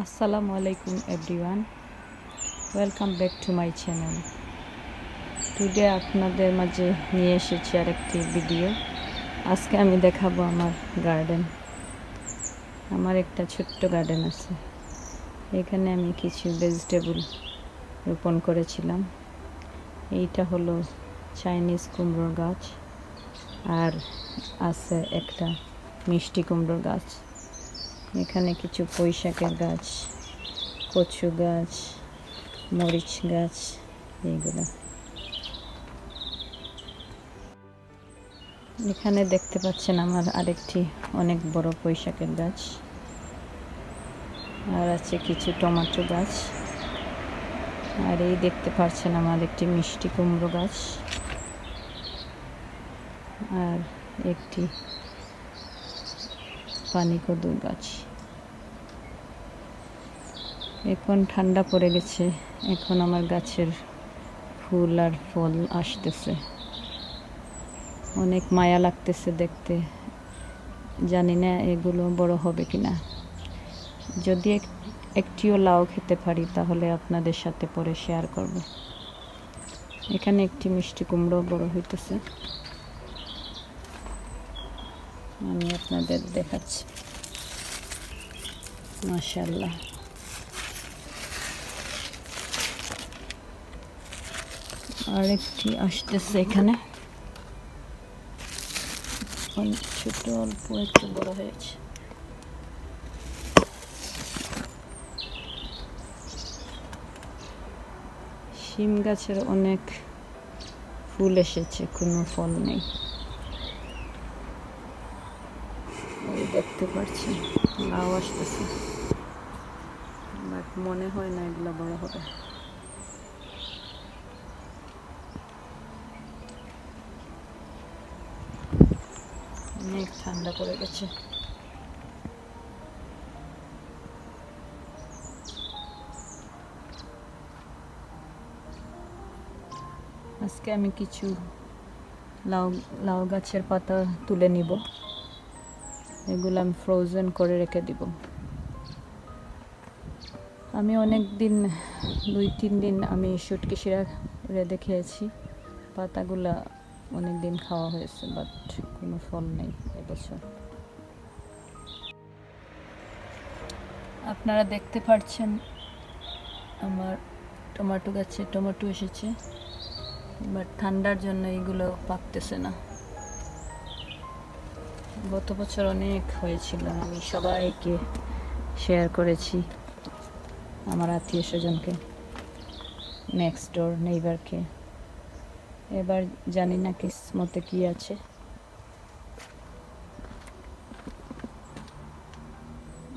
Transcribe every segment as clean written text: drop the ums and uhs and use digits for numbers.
আসসালামু আলাইকুম everyone, welcome back to my channel. Today আপনাদের মাঝে নিয়ে এসেছি আরেকটি ভিডিও। আজকে আমি দেখাবো আমার গার্ডেন। আমার একটা ছোট্ট গার্ডেন আছে, এখানে আমি কিছু ভেজিটেবল রোপণ করেছিলাম। এইটা হলো চাইনিজ কুমড়োর গাছ, আর আছে একটা মিষ্টি কুমড়োর গাছ। এখানে কিছু পুঁই শাকের গাছ, কচু গাছ, মরিচ গাছ, এইগুলো। এখানে দেখতে পাচ্ছেন আমার আরেকটি অনেক বড় পুঁই শাকের গাছ, আর আছে কিছু টমেটো গাছ, আর এই দেখতে পাচ্ছেন আমার একটি মিষ্টি কুমড়ো গাছ, আর একটি পানি কদুর গাছ। এখন ঠান্ডা পড়ে গেছে, এখন আমার গাছের ফুল আর ফল আসতেছে, অনেক মায়া লাগতেছে দেখতে। জানি না এগুলো বড় হবে কিনা। যদি একটিও লাউ খেতে পারি তাহলে আপনাদের সাথে পরে শেয়ার করব। এখানে একটি মিষ্টি কুমড়ো বড় হইতেছে, আমি আপনাদের দেখাচ্ছি। মাশাআল্লাহ, আরেকটি আসতেছে এখানে, ছোট অল্প একটু বড় হয়েছে। শিম গাছের অনেক ফুল এসেছে, কোনো ফল নেই। দেখতে পাচ্ছি লাউ আসতেছে, বাট মনে হয় না এগুলো বড় হবে। অনেক ঠান্ডা পড়ে গেছে। আজকে আমি কিছু লাউ গাছের পাতা তুলে নিব, এগুলো আমি ফ্রোজেন করে রেখে দিব। আমি অনেক দিন, 2-3 দিন আমি শুটকি শিরা রেঁধে খেয়েছি। পাতাগুলা অনেক দিন খাওয়া হয়েছে, বাট কোনো ফল নেই এবছর। আপনারা দেখতে পাচ্ছেন আমার টমেটো গাছে টমেটো এসেছে, বাট ঠান্ডার জন্য এইগুলো পাকতেছে না। গত বছর অনেক হয়েছিল, আমি সবাইকে শেয়ার করেছি, আমার আত্মীয় স্বজনকে, নেক্সট ডোর নেইবারকে। এবার জানি না কিসমতে কি আছে।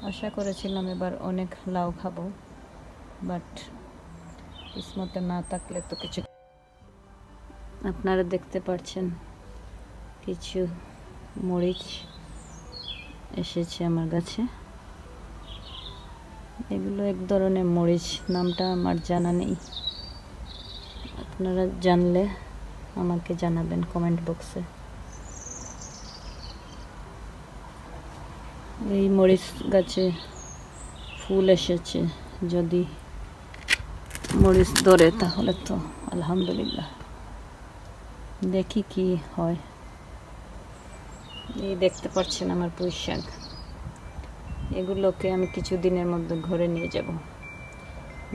আশা করেছিলাম এবার অনেক লাউ খাবো, বাট কিসমতে না থাকলে তো কিছু। আপনারা দেখতে পাচ্ছেন কিছু মরিচ এসেছে আমার গাছে। এগুলো এক ধরনের মরিচ, নামটা আমার জানা নেই। আপনারা জানলে আমাকে জানাবেন কমেন্ট বক্সে। এই মরিচ গাছে ফুল এসেছে, যদি মরিচ ধরে তাহলে তো আলহামদুলিল্লাহ। দেখি কি হয়। এই দেখতে পাচ্ছেন আমার পুঁই শাক, এগুলোকে আমি কিছু দিনের মধ্যে ঘরে নিয়ে যাব।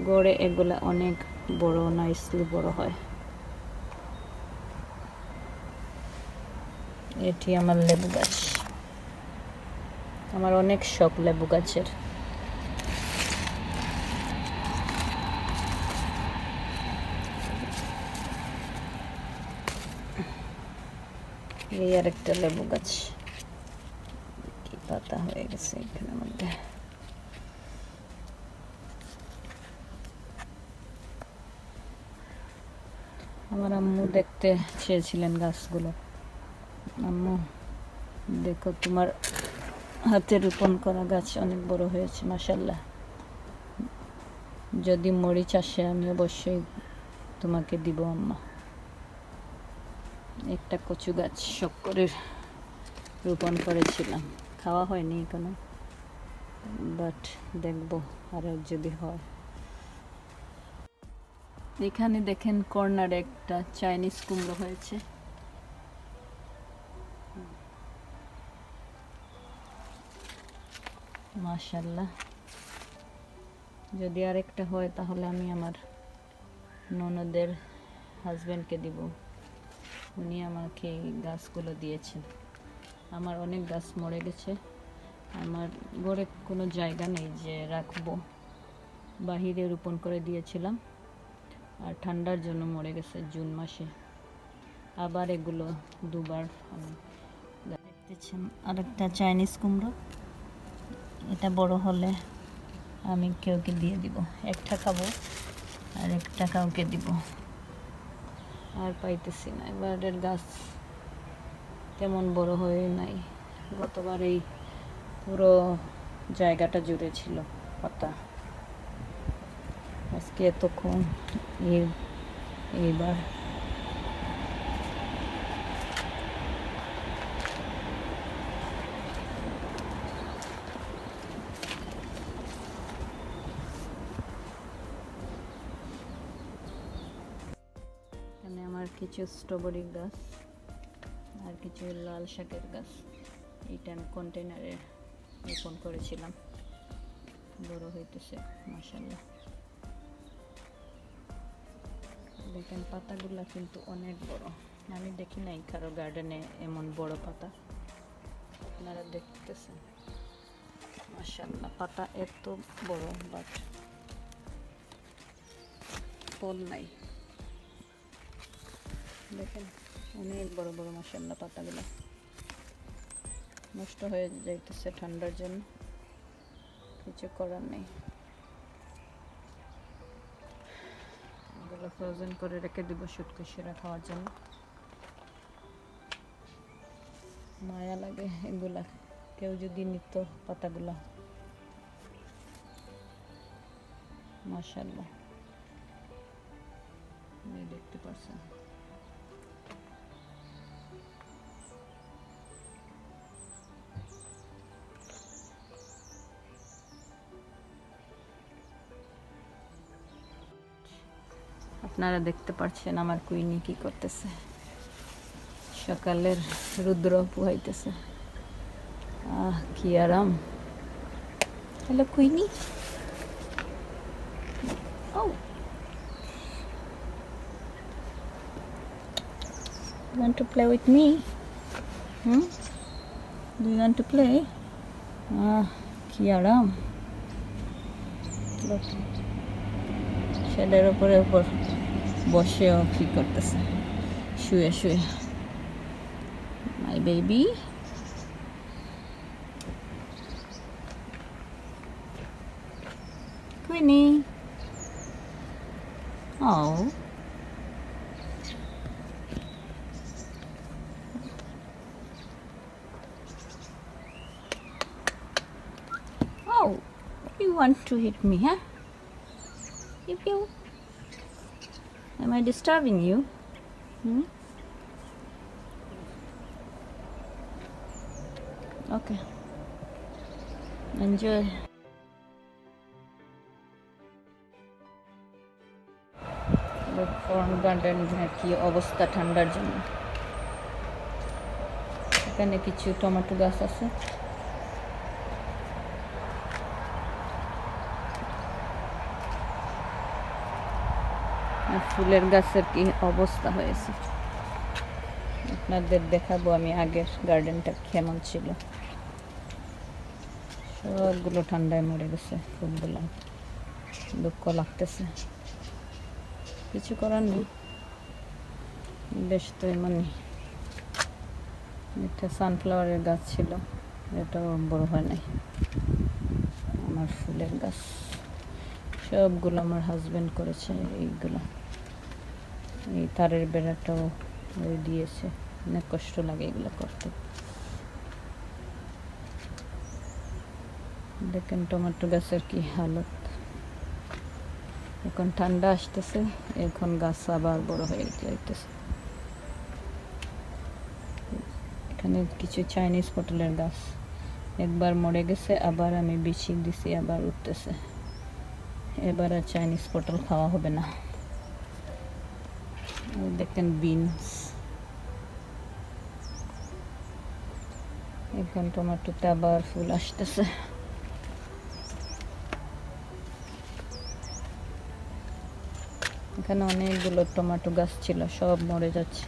গড়ে এগুলা অনেক বড়, নাইসলি বড় হয়। এটি আমার লেবু গাছ, আমার অনেক শখ লেবু গাছের। এই আর একটা লেবু গাছ, কি পাতা হয়ে গেছে এখানের মধ্যে। আমার আম্মু দেখতে চেয়েছিলেন গাছগুলো। আম্মু, দেখো তোমার হাতে রোপণ করা গাছ অনেক বড় হয়েছে, মাশাআল্লাহ। যদি মরিচ আসে আমি অবশ্যই তোমাকে দিব আম্মা। একটা কচু গাছ শখ করে রোপণ করেছিলাম, খাওয়া হয়নি এখনো। বাট দেখবো আরও যদি হয়। এখানে দেখেন কর্নারে একটা চাইনিজ কুমড়ো হয়েছে। মাশাআল্লাহ, যদি আরেকটা হয় তাহলে আমি আমার ননদের হাজব্যান্ডকে দিব, উনি আমাকে এই গাছগুলো দিয়েছেন। আমার অনেক গাছ মরে গেছে, আমার ঘরে কোনো জায়গা নেই যে রাখবো, বাহিরে রোপণ করে দিয়েছিলাম আর ঠান্ডার জন্য মরে গেছে জুন মাসে। আবার এগুলো দুবার আমি দেখতেছেন। আরেকটা চাইনিজ কুমড়ো, এটা বড় হলে আমি কেউকে দিয়ে দিব, একটা খাবো আর একটা কাউকে দিব, আর পাইতেছি না। এবারের গাছ তেমন বড় হয়ে নাই, গতবার এই পুরো জায়গাটা জুড়ে ছিল পাতা, আজকে এতক্ষণ এইবার এখানে আমার কিছু স্ট্রবেরি গাছ আর কিছু লাল শাকের গাছ, এইটা আমি কন্টেনারে রোপণ করেছিলাম, বড় হইতেছে মাশাআল্লাহ। দেখেন পাতাগুলা কিন্তু অনেক বড়, আমি দেখি নাই কারো গার্ডেনে এমন বড় পাতা, আপনারা দেখতেছেন মাশাআল্লাহ, পাতা এত বড় বাট ফল নাই। দেখেন অনেক বড় বড় মাশাআল্লাহ, পাতাগুলো নষ্ট হয়ে যাইতেছে ঠান্ডার জন্য, কিছু করার নেই। এগুলো ফ্রোজেন করে রেখে দিব শুটকুশিরা খাওয়ার জন্য। মায়া লাগে এগুলা, কেউ যদি নিত পাতাগুলা। মাশাআল্লাহ, দেখতে পাচ্ছেন। আপনারা দেখতে পাচ্ছেন আমার কুইনি কি করতেছে, সকালের রুদ্র পুহাইতেছে। কি আরাম। Hello Queenie. Oh, you want to play with me? Do you want to play? কি আরাম। শেডের উপরে বসেও কি করতেছে, শুয়ে শুয়ে। My baby, Queenie. Oh, oh, you want to hit me, huh? If you, am I disturbing you? Okay, enjoy. Foreign garden কি অবস্থা ঠান্ডার জন্য। এখানে কিছু টমেটো গাছ আছে, আর ফুলের গাছের কি অবস্থা হয়েছে আপনাদের দেখাবো আমি আগের গার্ডেনটা কেমন ছিল। সবগুলো ঠান্ডায় মরে গেছে ফুলগুলো, দুঃখ লাগতেছে, কিছু করার নেই, বেশ তো এমনই। একটা সানফ্লাওয়ারের গাছ ছিল, এটাও বড় হয় নাই। আমার ফুলের গাছ সবগুলো আমার হাজব্যান্ড করেছে, এইগুলো এই তারের বেড়াটাও ওই দিয়েছে, অনেক কষ্ট লাগে এগুলো করতে। দেখেন টমেটো গাছের কি হালত। এখন ঠান্ডা আসতেছে, এখন গাছ আবার বড় হয়ে যাইতেছে। এখানে কিছু চাইনিজ পটলের গাছ, একবার মরে গেছে, আবার আমি বিছিয়ে দিছি, আবার উঠতেছে। এবার আর চাইনিজ পটল খাওয়া হবে না। দেখেন বিনস। এখন টমেটোতে আবার ফুল আসতেছে। এখানে অনেকগুলো টমেটো গাছ ছিল, সব মরে যাচ্ছে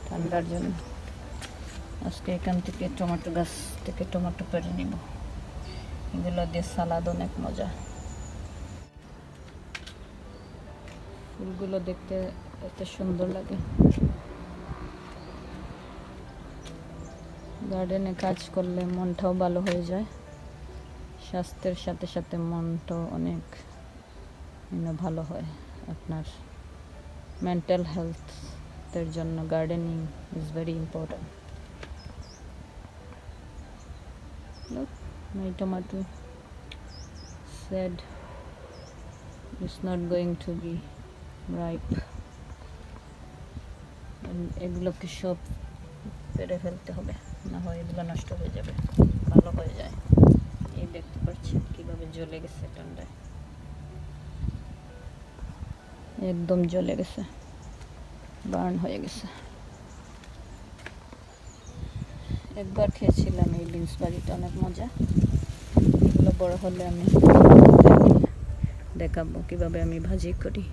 ঠান্ডার জন্য। আজকে এখান থেকে টমেটো গাছ থেকে টমেটো পেড়ে নিব। এগুলো দিয়ে সালাদ অনেক মজা। ফুলগুলো দেখতে এত সুন্দর লাগে। গার্ডেনে কাজ করলে মনটাও ভালো হয়ে যায়, স্বাস্থ্যের সাথে সাথে মনটাও অনেক ভালো হয়। আপনার মেন্টাল হেলথের জন্য gardening is very important. Look, my tomato said it's not going to be ripe. এগুলোকে সব পেড়ে ফেলতে হবে, না হয় এগুলো নষ্ট হয়ে যাবে, ভালো হয়ে যায়। এই দেখতে পাচ্ছেন কিভাবে জ্বলে গেছে ঠান্ডায়, একদম জ্বলে গেছে, বার্ন হয়ে গেছে। একবার খেয়েছিলাম এই বিনস ভাজিটা, অনেক মজা। এগুলো বড় হলে আমি দেখাবো কিভাবে আমি ভাজি করি।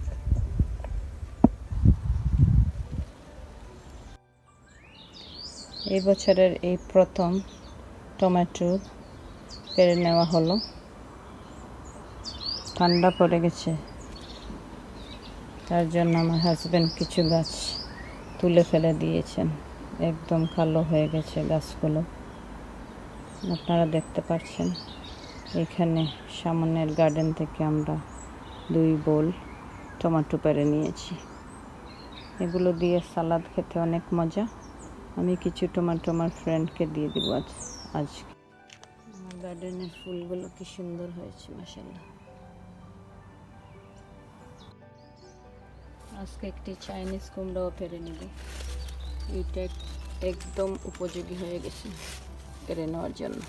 এই বছরের এই প্রথম টমেটো পেড়ে নেওয়া হলো। ঠান্ডা পড়ে গেছে, তার জন্য আমার হাজব্যান্ড কিছু গাছ তুলে ফেলে দিয়েছেন। একদম কালো হয়ে গেছে গাছগুলো, আপনারা দেখতে পাচ্ছেন। এখানে সামনের গার্ডেন থেকে আমরা 2 বোল টমেটো পেড়ে নিয়েছি। এগুলো দিয়ে সালাদ খেতে অনেক মজা। আমি কিছু টমেটো আমার ফ্রেন্ডকে দিয়ে দিব আজকে। আমার গার্ডেনের ফুলগুলো কি সুন্দর হয়েছে, মাশাআল্লাহ। আজকে একটি চাইনিজ কুমড়াও পেড়ে নিব। এইটা একদম উপযোগী হয়ে গেছে পেড়ে নেওয়ার জন্য।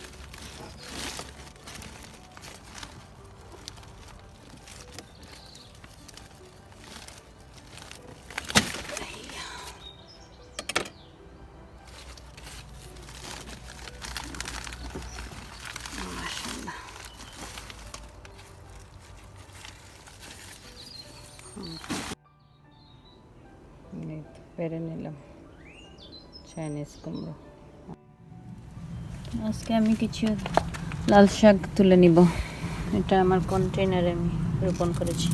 পেড়ে নিলাম চাইনিজ কুমড়ো। আজকে আমি কিছু লাল শাক তুলে নিব। এটা আমার কন্টেইনারে আমি রোপণ করেছি।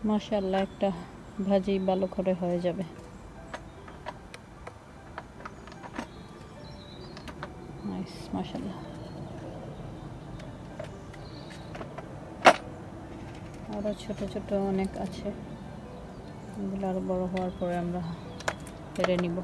মাশাআল্লাহ, একটা ভাজি ভালো করে হয়ে যাবে। নাইস, মাশাআল্লাহ। আরও ছোট ছোট অনেক আছে, এগুলো আরও বড় হওয়ার পরে আমরা পেড়ে নিব।